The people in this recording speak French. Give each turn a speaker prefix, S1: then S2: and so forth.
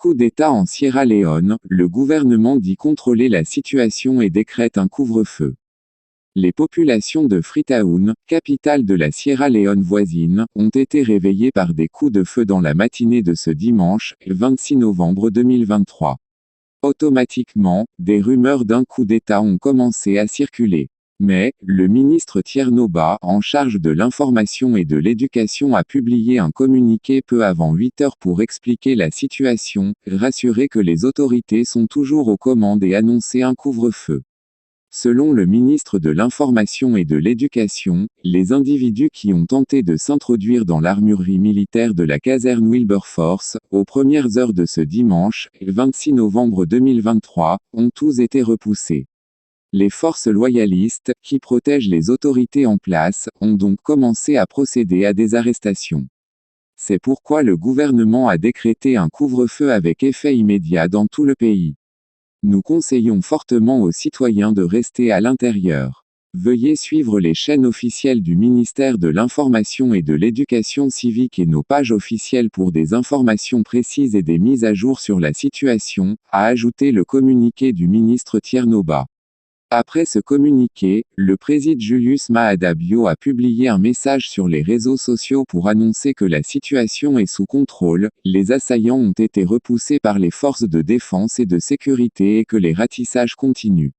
S1: Coup d'État en Sierra Leone, le gouvernement dit contrôler la situation et décrète un couvre-feu. Les populations de Freetown, capitale de la Sierra Leone voisine, ont été réveillées par des coups de feu dans la matinée de ce dimanche, 26 novembre 2023. Automatiquement, des rumeurs d'un coup d'État ont commencé à circuler. Mais, le ministre Tiernoba, en charge de l'information et de l'éducation, a publié un communiqué peu avant 8 heures pour expliquer la situation, rassurer que les autorités sont toujours aux commandes et annoncer un couvre-feu. Selon le ministre de l'Information et de l'Éducation, les individus qui ont tenté de s'introduire dans l'armurerie militaire de la caserne Wilberforce, aux premières heures de ce dimanche, 26 novembre 2023, ont tous été repoussés. Les forces loyalistes, qui protègent les autorités en place, ont donc commencé à procéder à des arrestations. C'est pourquoi le gouvernement a décrété un couvre-feu avec effet immédiat dans tout le pays. Nous conseillons fortement aux citoyens de rester à l'intérieur. Veuillez suivre les chaînes officielles du ministère de l'Information et de l'Éducation civique et nos pages officielles pour des informations précises et des mises à jour sur la situation, a ajouté le communiqué du ministre Tiernoba. Après ce communiqué, le président Julius Maada Bio a publié un message sur les réseaux sociaux pour annoncer que la situation est sous contrôle, les assaillants ont été repoussés par les forces de défense et de sécurité et que les ratissages continuent.